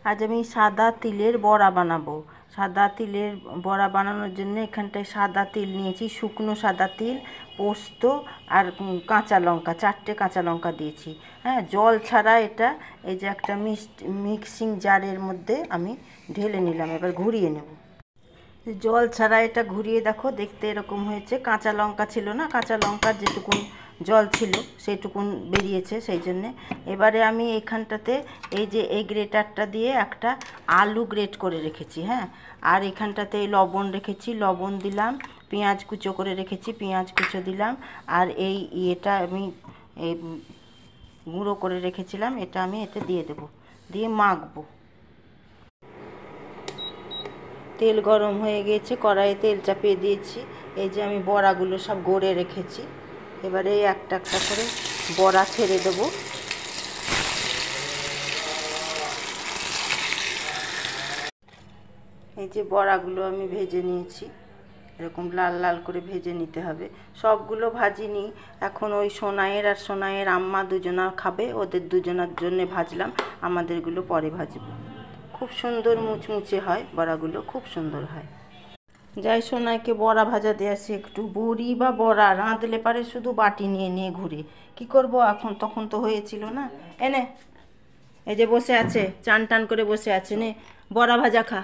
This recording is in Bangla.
আজ আমি সাদা তিলের বড়া বানাবো। সাদা তিলের বড়া বানানোর জন্য এখানটায় সাদা তিল নিয়েছি, শুকনো সাদা তিল, পোস্ত আর কাঁচা লঙ্কা, 4টে কাঁচা লঙ্কা দিয়েছি। হ্যাঁ, জল ছাড়া এটা এই যে একটা মিক্সিং জারের মধ্যে আমি ঢেলে নিলাম। এবার ঘুরিয়ে নেব। জল ছাড়া এটা ঘুরিয়ে দেখো, দেখতে এরকম হয়েছে। কাঁচা লঙ্কা ছিল না, কাঁচা লঙ্কার যেটুকুন জল ছিল সেইটুকুন বেরিয়েছে, সেই জন্যে। এবারে আমি এখানটাতে এই যে এই গ্রেটারটা দিয়ে একটা আলু গ্রেট করে রেখেছি। হ্যাঁ, আর এখানটাতে লবণ রেখেছি, লবণ দিলাম। পেঁয়াজ কুচো করে রেখেছি, পেঁয়াজ কুচো দিলাম। আর এই ইয়েটা আমি এই গুঁড়ো করে রেখেছিলাম, এটা আমি এতে দিয়ে দেবো, দিয়ে মাখবো। তেল গরম হয়ে গিয়েছে, কড়াইয়ে তেল চাপিয়ে দিয়েছি। এই যে আমি বড়াগুলো সব গড়ে রেখেছি, এবারে একটা একটা করে বড়া ছেড়ে দেবো। এই যে বড়াগুলো আমি ভেজে নিয়েছি, এরকম লাল লাল করে ভেজে নিতে হবে। সবগুলো ভাজিনি, এখন ওই সোনাইয়ের আর সোনাইয়ের আম্মা দুজনা খাবে, ওদের দুজনার জন্য ভাজলাম, আমাদেরগুলো পরে ভাজবো। খুব সুন্দর মুচমুচে হয় বড়াগুলো, খুব সুন্দর হয়। যাই সোনাইকে বড়া ভাজা দিয়ে আসি একটু। বড়ি বা বড়া রাঁধলে পারে শুধু বাটি নিয়ে নিয়ে ঘুরে, কি করব এখন, তখন তো হয়েছিল না। এনে এই যে বসে আছে, চান টান করে বসে আছে, নে বড়া ভাজা খা।